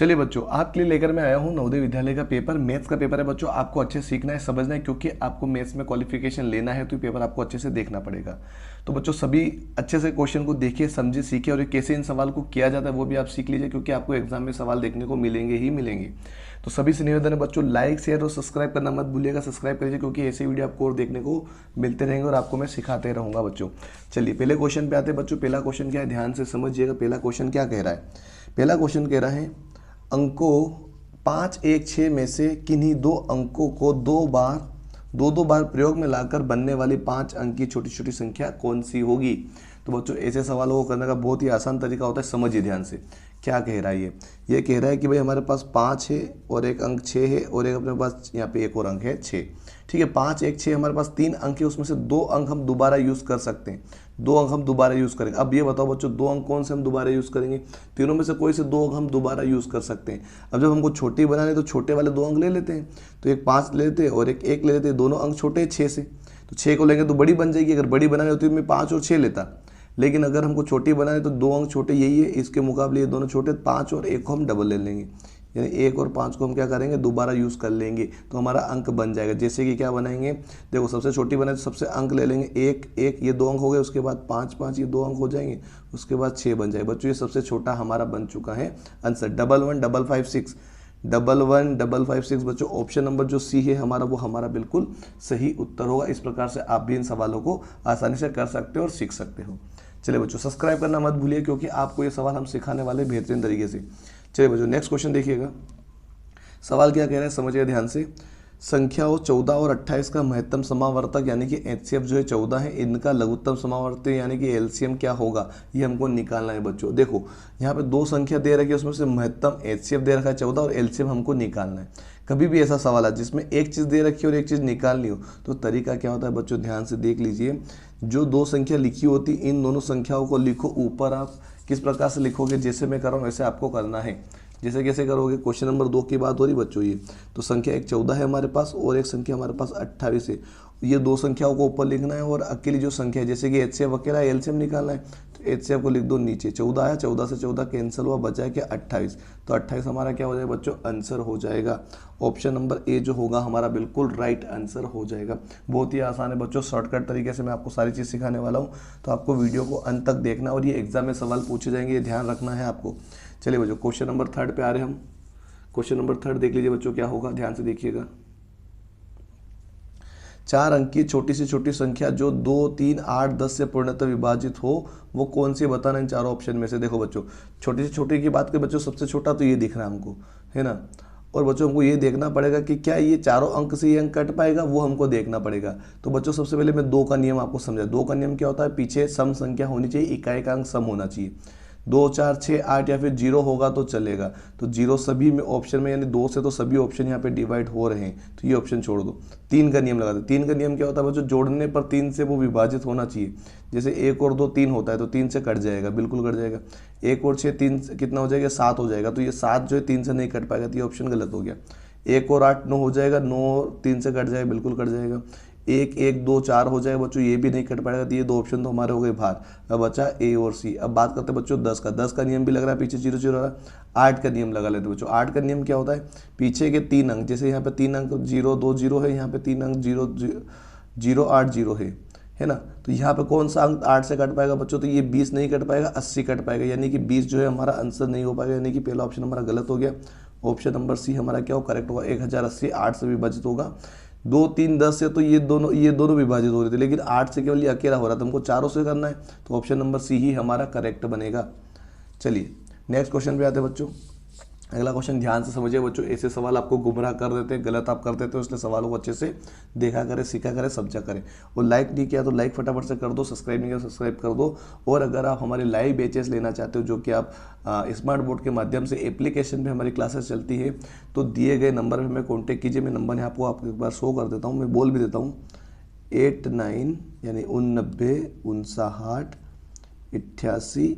चलिए बच्चों, आपके लिए लेकर मैं आया हूँ नवोदय विद्यालय का पेपर। मैथ्स का पेपर है बच्चों। आपको अच्छे से सीखना है, समझना है, क्योंकि आपको मैथ्स में क्वालिफिकेशन लेना है तो ये पेपर आपको अच्छे से देखना पड़ेगा। तो बच्चों सभी अच्छे से क्वेश्चन को देखिए, समझिए, सीखिए, और ये कैसे इन सवाल को किया जाता है वो भी आप सीख लीजिए, क्योंकि आपको एग्जाम में सवाल देखने को मिलेंगे ही मिलेंगे। तो सभी से निवेदन है बच्चों, लाइक शेयर और सब्सक्राइब करना मत भूलिएगा। सब्सक्राइब करिए, क्योंकि ऐसे वीडियो आपको और देखने को मिलते रहेंगे और आपको मैं सिखाते रहूँगा बच्चों। चलिए पहले क्वेश्चन पे आते हैं बच्चों। पहला क्वेश्चन क्या है, ध्यान से समझिएगा। पहला क्वेश्चन क्या कह रहा है? पहला क्वेश्चन कह रहा है, अंकों 5, 1, 6 में से किन्हीं दो अंकों को दो बार प्रयोग में लाकर बनने वाली 5 अंक की छोटी छोटी संख्या कौन सी होगी? तो बच्चों ऐसे सवालों को करने का बहुत ही आसान तरीका होता है। समझिए ध्यान से क्या कह रहा है। ये कह रहा है कि भाई हमारे पास 5 है और एक अंक 6 है और एक अपने पास यहाँ पे एक और अंक है 6। ठीक है, 5, 1, 6 हमारे पास 3 अंक है, उसमें से 2 अंक हम दोबारा यूज़ कर सकते हैं। 2 अंक हम दोबारा यूज़ करेंगे। अब ये बताओ बच्चों, 2 अंक कौन से हम दोबारा यूज़ करेंगे? तीनों में से कोई से 2 अंक हम दोबारा यूज़ कर सकते हैं। अब जब हमको छोटी बनाने तो छोटे वाले 2 अंक ले लेते हैं। तो एक 5 ले लेते हैं और एक 1 ले लेते हैं। दोनों अंक छोटे हैं 6 से, तो 6 को लेंगे तो बड़ी बन जाएगी। अगर बड़ी बनानी होती तो मैं 5 और 6 लेता, लेकिन अगर हमको छोटी बनाए तो 2 अंक छोटे यही है, इसके मुकाबले ये दोनों छोटे। 5 और 1 को हम डबल ले लेंगे, यानी 1 और 5 को हम क्या करेंगे, दोबारा यूज़ कर लेंगे, तो हमारा अंक बन जाएगा। जैसे कि क्या बनाएंगे, देखो सबसे छोटी बनाए तो सबसे अंक ले लेंगे 1, 1 ये 2 अंक हो गए, उसके बाद 5, 5 ये 2 अंक हो जाएंगे, उसके बाद 6 बन जाएगा। बच्चों ये सबसे छोटा हमारा बन चुका है आंसर। 111556 111556 बच्चों ऑप्शन नंबर जो सी है हमारा, वो हमारा बिल्कुल सही उत्तर होगा। इस प्रकार से आप भी इन सवालों को आसानी से कर सकते हो और सीख सकते हो। चलिए बच्चों सब्सक्राइब करना मत भूलिए, क्योंकि आपको ये सवाल हम सिखाने वाले बेहतरीन तरीके से। चलिए बच्चों नेक्स्ट क्वेश्चन देखिएगा। सवाल क्या कह रहे हैं समझिए ध्यान से। संख्याओं 14 और 28 का महत्तम समावर्तक यानी कि एचसीएफ जो है 14 है, इनका लघुत्तम समावर्तक यानी कि एलसीएम क्या होगा, ये हमको निकालना है बच्चों। देखो यहाँ पे 2 संख्या दे रखी है, उसमें से महत्तम एचसीएफ दे रखा है 14 और एलसीएम हमको निकालना है। कभी भी ऐसा सवाल है जिसमें एक चीज़ दे रखी है और एक चीज़ निकालनी हो, तो तरीका क्या होता है बच्चों, ध्यान से देख लीजिए। जो 2 संख्या लिखी होती, इन दोनों संख्याओं को लिखो ऊपर। आप किस प्रकार से लिखोगे, जैसे मैं कर रहा हूँ वैसे आपको करना है। जैसे कैसे करोगे, क्वेश्चन नंबर 2 की बात हो रही बच्चों। ये तो संख्या एक 14 है हमारे पास और एक संख्या हमारे पास 28 है। ये 2 संख्याओं को ऊपर लिखना है और अकेली जो संख्या है, जैसे कि एचसीएफ अकेला एलसीएम निकालना है, तो एचसीएफ को लिख दो नीचे। 14 आया, 14 से 14 कैंसिल हुआ, बचा है क्या 28। तो 28 हमारा क्या हो जाएगा बच्चों, आंसर हो जाएगा। ऑप्शन नंबर ए जो होगा हमारा बिल्कुल राइट आंसर हो जाएगा। बहुत ही आसान है बच्चों, शॉर्टकट तरीके से मैं आपको सारी चीज़ सिखाने वाला हूँ, तो आपको वीडियो को अंत तक देखना और ये एग्जाम में सवाल पूछे जाएंगे, ये ध्यान रखना है आपको। चलिए बच्चों क्वेश्चन नंबर 3 पे आ रहे हैं हम। क्वेश्चन नंबर 3 देख लीजिए बच्चों, क्या होगा ध्यान से देखिएगा। 4 अंक की छोटी से छोटी संख्या जो 2, 3, 8, 10 से पूर्णतः विभाजित हो, वो कौन सी बताना इन चारों ऑप्शन में से। देखो बच्चों छोटी से छोटी की बात करें बच्चों, सबसे छोटा तो ये दिख रहा है हमको, है ना। और बच्चों हमको ये देखना पड़ेगा कि क्या ये चारों अंक से ये अंक कट पाएगा, वो हमको देखना पड़ेगा। तो बच्चों सबसे पहले मैं 2 का नियम आपको समझा। 2 का नियम क्या होता है, पीछे सम संख्या होनी चाहिए, इकाई का अंक सम होना चाहिए। 2, 4, 6, 8 या फिर 0 होगा तो चलेगा। तो 0 सभी में ऑप्शन में, यानी 2 से तो सभी ऑप्शन यहाँ पे डिवाइड हो रहे हैं, तो ये ऑप्शन छोड़ दो। 3 का नियम लगा दो। 3 का नियम क्या होता है बच्चों, जोड़ने पर 3 से वो विभाजित होना चाहिए। जैसे 1 और 2 3 होता है, तो 3 से कट जाएगा, बिल्कुल कट जाएगा। 1 और 6 3 कितना हो जाएगा, 7 हो जाएगा। तो ये 7 जो है 3 से नहीं कट पाएगा, तो ये ऑप्शन गलत हो गया। 1 और 8 9 हो जाएगा, 9 3 से कट जाएगा, बिल्कुल कट जाएगा। 1 1 2 4 हो जाएगा बच्चों, ये भी नहीं कट पाएगा। तो ये 2 ऑप्शन तो हमारे हो गए बाहर। अब बचा ए और सी। अब बात करते हैं बच्चों 10 का। 10 का नियम भी लग रहा है, पीछे 0 0 रहा है। 8 का नियम लगा लेते हैं बच्चों। 8 का नियम क्या होता है, पीछे के 3 अंक, जैसे यहाँ पे 3 अंक 0 2 0 है, यहाँ पे 3 अंक 0 0 8 0 है ना। तो यहाँ पे कौन सा अंक 8 से कट पाएगा बच्चों, तो ये 20 नहीं कट पाएगा, 80 कट पाएगा, यानी कि 20 जो है हमारा आंसर नहीं हो पाएगा, यानी कि पहला ऑप्शन हमारा गलत हो गया। ऑप्शन नंबर सी हमारा क्या हो, करेक्ट होगा। 1080 8 से विभाजित होगा। 2 3 10 से तो ये दोनों विभाजित हो रहे थे, लेकिन 8 से केवल ये अकेला हो रहा था, हमको चारों से करना है, तो ऑप्शन नंबर सी ही हमारा करेक्ट बनेगा। चलिए नेक्स्ट क्वेश्चन पे आते हैं बच्चों। अगला क्वेश्चन ध्यान से समझिए बच्चों, ऐसे सवाल आपको गुमराह कर देते हैं, गलत आप कर देते हो, इसलिए सवालों को अच्छे से देखा करें, सीखा करें, समझा करें। और लाइक नहीं किया तो लाइक फटाफट से कर दो, सब्सक्राइब नहीं किया सब्सक्राइब कर दो। और अगर आप हमारे लाइव बैचेस लेना चाहते हो, जो कि आप स्मार्ट बोर्ड के माध्यम से एप्लीकेशन पे हमारी क्लासेस चलती है, तो दिए गए नंबर पर हमें कॉन्टैक्ट कीजिए। मैं नंबर यहाँ आपको एक बार शो कर देता हूँ, मैं बोल भी देता हूँ। 89 यानी 89 59 88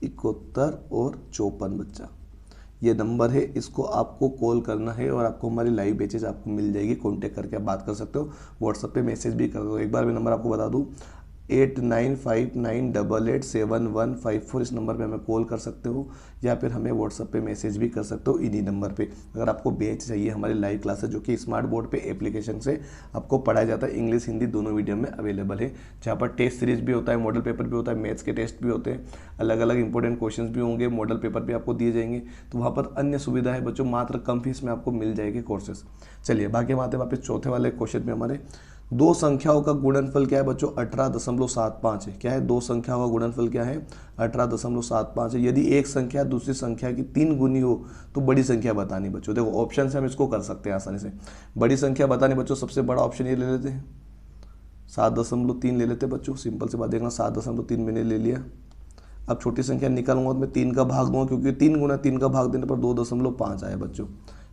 71 और 54 बच्चा, ये नंबर है, इसको आपको कॉल करना है और आपको हमारी लाइव बैचेज आपको मिल जाएगी। कांटेक्ट करके आप बात कर सकते हो, व्हाट्सएप पे मैसेज भी कर दो। एक बार मैं नंबर आपको बता दूं, 8959887154 इस नंबर पे हमें कॉल कर सकते हो, या फिर हमें व्हाट्सएप पे मैसेज भी कर सकते हो इन्हीं नंबर पे। अगर आपको बैच चाहिए हमारी लाइव क्लासेस जो कि स्मार्ट बोर्ड पे एप्लीकेशन से आपको पढ़ाया जाता है, इंग्लिश हिंदी दोनों मीडियम में अवेलेबल है, जहाँ पर टेस्ट सीरीज भी होता है, मॉडल पेपर भी होता है, मैथ्स के टेस्ट भी होते हैं, अलग अलग इंपॉर्टेंट क्वेश्चन भी होंगे, मॉडल पेपर भी आपको दिए जाएंगे। तो वहाँ पर अन्य सुविधा है बच्चों, मात्र कम फीस में आपको मिल जाएगी कोर्सेस। चलिए बाकी हम आते हैं वापस चौथे वाले क्वेश्चन में हमारे। दो संख्याओं का गुणनफल क्या है बच्चों? 18.75 है। क्या है? दो संख्याओं का गुणनफल क्या है? 18.75 है। यदि एक संख्या दूसरी संख्या की 3 गुनी हो तो बड़ी संख्या बतानी बच्चों। देखो ऑप्शन से हम इसको कर सकते हैं आसानी से। बड़ी संख्या बतानी बच्चों, सबसे बड़ा ऑप्शन ये ले लेते हैं, 7.3 ले लेते हैं बच्चों। सिंपल सी बात देखना, 7.3 मैंने ले लिया। अब छोटी संख्या निकालूंगा तो मैं 3 का भाग दूंगा, क्योंकि 3 गुना 3 का भाग देने पर 2.5 आया बच्चों,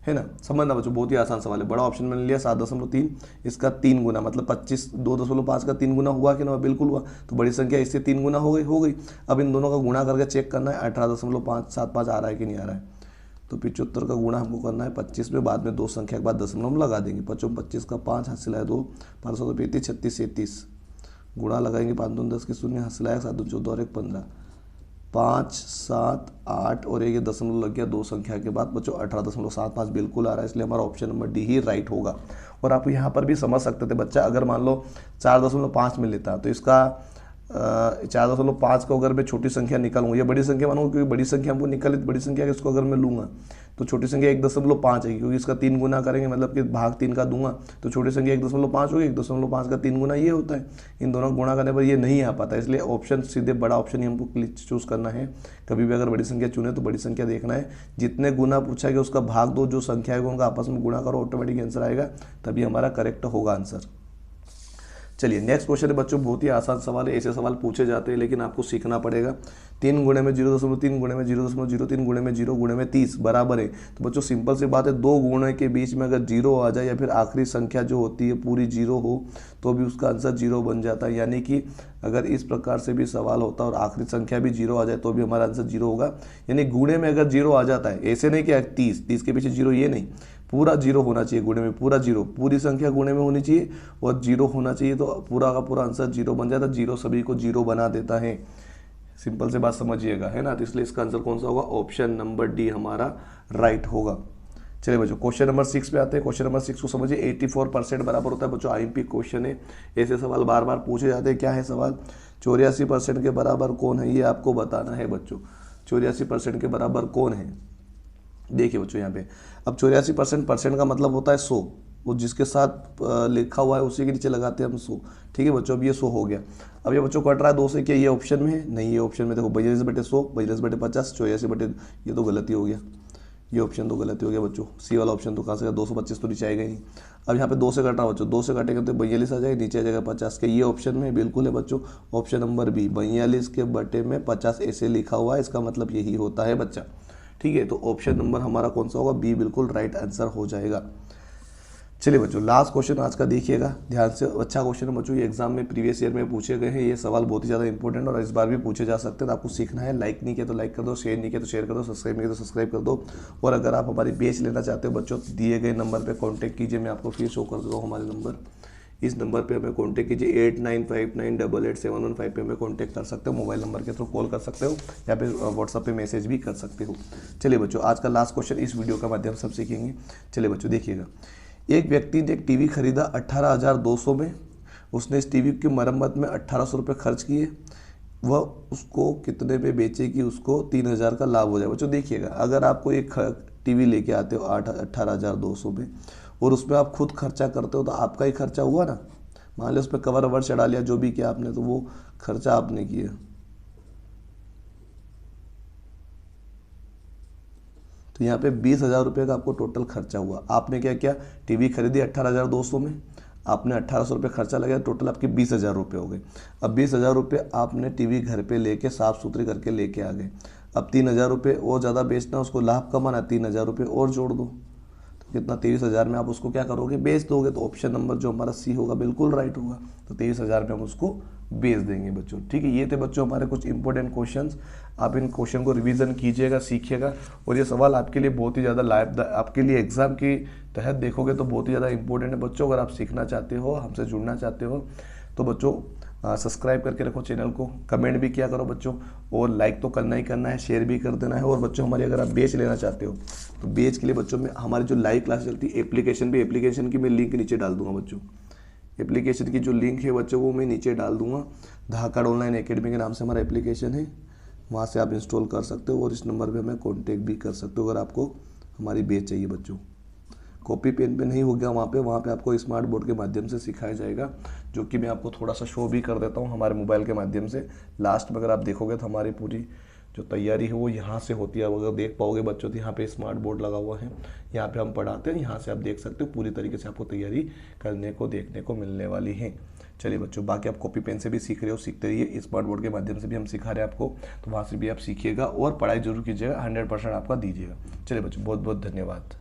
है ना। समझना बच्चों, बहुत ही आसान सवाल है। बड़ा ऑप्शन मैंने लिया 7.3, इसका 3 गुना मतलब 25, 2.5 का 3 गुना हुआ कि ना? बिल्कुल हुआ। तो बड़ी संख्या इससे 3 गुना हो गई। अब इन दोनों का गुणा करके चेक करना है 18.575 आ रहा है कि नहीं आ रहा है। तो 75 का गुणा हमको करना है 25 में, बाद में दो संख्या के बाद दशमलव लगा देंगे। 25 का 5 हाथ सिलाया 2, 5 तो 35, 36 37 गुणा लगाएंगे, 5 2 10 के 0 हाथ सिलाया 7 2 14 और 1 15, 5 7 8 और एक दशमलव लग गया दो संख्या के बाद बच्चों 18.75 बिल्कुल आ रहा है, इसलिए हमारा ऑप्शन नंबर डी ही राइट होगा। और आप यहाँ पर भी समझ सकते थे बच्चा, अगर मान लो 4.5 में लेता तो इसका 4.5 को अगर मैं छोटी संख्या निकालूंगा या बड़ी संख्या मानूंगा, क्योंकि बड़ी संख्या हमको निकाली, बड़ी संख्या इसको अगर मैं लूंगा तो छोटी संख्या 1.5 है, क्योंकि इसका 3 गुना करेंगे मतलब कि भाग 3 का दूंगा तो छोटी संख्या 1.5 होगी। 1.5 का 3 गुना ये होता है, इन दोनों को गुणा करने पर ये नहीं आ पाता, इसलिए ऑप्शन सीधे बड़ा ऑप्शन ही हमको चूज करना है। कभी भी अगर बड़ी संख्या चुने तो बड़ी संख्या देखना है, जितने गुना पूछा गया उसका भाग दो, जो संख्या है उनका आपस में गुणा करो, ऑटोमेटिक आंसर आएगा, तभी हमारा करेक्ट होगा आंसर। चलिए नेक्स्ट क्वेश्चन है बच्चों, बहुत ही आसान सवाल है, ऐसे सवाल पूछे जाते हैं लेकिन आपको सीखना पड़ेगा। 3 गुणे में 0.3 गुणे में 0.03 गुणे में 0 गुणे में 30 बराबर है। तो बच्चों सिंपल सी बात है, दो गुणे के बीच में अगर 0 आ जाए या फिर आखिरी संख्या जो होती है पूरी 0 हो तो भी उसका आंसर 0 बन जाता है। यानी कि अगर इस प्रकार से भी सवाल होता है और आखिरी संख्या भी 0 आ जाए तो भी हमारा आंसर 0 होगा। यानी गुणे में अगर 0 आ जाता है, ऐसे नहीं कि 30 के पीछे 0, ये नहीं, पूरा 0 होना चाहिए गुणे में, पूरा 0, पूरी संख्या गुणे में होनी चाहिए और 0 होना चाहिए, तो पूरा का पूरा आंसर 0 बन जाता है। 0 सभी को 0 बना देता है, सिंपल से बात समझिएगा, है ना। तो इसलिए इसका आंसर कौन सा होगा? ऑप्शन नंबर डी हमारा राइट होगा। चलिए बच्चों क्वेश्चन नंबर 6 पे आते हैं। क्वेश्चन नंबर 6 को समझिए, 84% बराबर होता है बच्चों, आईएमपी क्वेश्चन है, ऐसे सवाल बार बार पूछे जाते हैं। क्या है सवाल? 84% के बराबर कौन है, ये आपको बताना है बच्चों। 84% के बराबर कौन है? देखिए बच्चों यहाँ पे, अब 84% का मतलब होता है 100, वो जिसके साथ लिखा हुआ है उसी के नीचे लगाते हैं हम 100। ठीक है बच्चों, अब ये 100 हो गया। अब ये बच्चों कट रहा है 2 से, क्या ये ऑप्शन में है? नहीं, ये ऑप्शन में देखो 42/100, 42/50, 84/, ये तो गलती हो गया, ये ऑप्शन तो गलती हो गया बच्चों। सी वाला ऑप्शन तो कहाँ से? 225 तो नीचे आएगा ही नहीं। अब यहाँ पे 2 से कट रहा बच्चों, 2 से काटेंगे तो 42 आ जाएगा, नीचे आ जाएगा 50 के। ये ऑप्शन में बिल्कुल है बच्चों, ऑप्शन नंबर बी, 42/50 ऐसे लिखा हुआ है, इसका मतलब यही होता है बच्चा। ठीक है, तो ऑप्शन नंबर हमारा कौन सा होगा? बी बिल्कुल राइट आंसर हो जाएगा। चलिए बच्चों लास्ट क्वेश्चन आज का देखिएगा ध्यान से, अच्छा क्वेश्चन है बच्चों, ये एग्जाम में प्रीवियस ईयर में पूछे गए हैं, ये सवाल बहुत ही ज़्यादा इंपॉर्टेंट और इस बार भी पूछे जा सकते हैं। तो आपको सीखना है, लाइक नहीं किया तो लाइक कर दो, शेयर नहीं किया तो शेयर कर दो, सब्सक्राइब नहीं किया तो सब्सक्राइब कर दो। और अगर आप हमारी बैच लेना चाहते हो बच्चों, दिए गए नंबर पर कॉन्टैक्ट कीजिए, मैं आपको फिर शो कर दूँगा हमारे नंबर, इस नंबर पे हमें कॉन्टैक्ट कीजिए, 8959887115 पे हमें कॉन्टैक्ट कर सकते हो, मोबाइल नंबर के थ्रू कॉल कर सकते हो या फिर व्हाट्सअप पे मैसेज भी कर सकते हो। चलिए बच्चों आज का लास्ट क्वेश्चन इस वीडियो का माध्यम से हम सीखेंगे। चलिए बच्चों देखिएगा, एक व्यक्ति ने एक टीवी खरीदा 18,200 में, उसने इस टीवी की मरम्मत में 1,800 रुपये खर्च किए, वह उसको कितने में बेचेगी, उसको 3,000 का लाभ हो जाए। बच्चों देखिएगा, अगर आपको एक टीवी लेके आते हो 18,200 में और उसमें आप खुद खर्चा करते हो तो आपका ही खर्चा हुआ ना। मान लो उस पर कवर ववर चढ़ा लिया, जो भी किया आपने, तो वो खर्चा आपने किया। तो यहाँ पे 20,000 रुपये का आपको टोटल खर्चा हुआ। आपने क्या किया? टीवी खरीदी 18,200 में, आपने 1,800 रुपये खर्चा लगा, टोटल आपके 20,000 रुपये हो गए। अब 20,000 रुपये आपने टीवी घर पे लेके साफ़ सुथरी करके लेके आ गए। अब 3,000 रुपये और ज़्यादा बेचना, उसको लाभ कमाना, 3,000 रुपये और जोड़ दो, तो कितना? 23,000 में आप उसको क्या करोगे? बेच दोगे। तो ऑप्शन नंबर जो हमारा सी होगा बिल्कुल राइट होगा। तो 23,000 में हम उसको बेच देंगे बच्चों। ठीक है, ये थे बच्चों हमारे कुछ इंपॉर्टेंट क्वेश्चंस। आप इन क्वेश्चन को रिवीजन कीजिएगा, सीखिएगा, और ये सवाल आपके लिए बहुत ही ज़्यादा लाइव, आपके लिए एग्जाम के तहत देखोगे तो बहुत ही ज़्यादा इंपॉर्टेंट है बच्चों। अगर आप सीखना चाहते हो, हमसे जुड़ना चाहते हो तो बच्चों सब्सक्राइब करके रखो चैनल को, कमेंट भी किया करो बच्चों, और लाइक तो करना ही करना है, शेयर भी कर देना है। और बच्चों हमारी अगर आप बैच लेना चाहते हो तो बैच के लिए बच्चों में हमारी जो लाइव क्लास चलती है एप्लीकेशन की मैं लिंक नीचे डाल दूंगा बच्चों। एप्लीकेशन की जो लिंक है बच्चों वो मैं नीचे डाल दूंगा। धाकड़ ऑनलाइन एकेडमी के नाम से हमारा एप्लीकेशन है, वहाँ से आप इंस्टॉल कर सकते हो और इस नंबर पे हमें कॉन्टेक्ट भी कर सकते हो अगर आपको हमारी बैच चाहिए बच्चों। कॉपी पेन पे नहीं हो गया वहाँ पे आपको स्मार्ट बोर्ड के माध्यम से सिखाया जाएगा, जो कि मैं आपको थोड़ा सा शो भी कर देता हूँ हमारे मोबाइल के माध्यम से। लास्ट में अगर आप देखोगे तो हमारी पूरी जो तैयारी है वो यहाँ से होती है। अगर देख पाओगे बच्चों तो यहाँ पे स्मार्ट बोर्ड लगा हुआ है, यहाँ पे हम पढ़ाते हैं, यहाँ से आप देख सकते हो पूरी तरीके से आपको तैयारी करने को देखने को मिलने वाली है। चलिए बच्चों, बाकी आप कॉपी पेन से भी सीख रहे हो, सीखते रहिए। स्मार्ट बोर्ड के माध्यम से भी हम सिखा रहे हैं आपको, तो वहाँ से भी आप सीखिएगा और पढ़ाई जरूर कीजिएगा, 100% आपका दीजिएगा। चलिए बच्चों, बहुत बहुत धन्यवाद।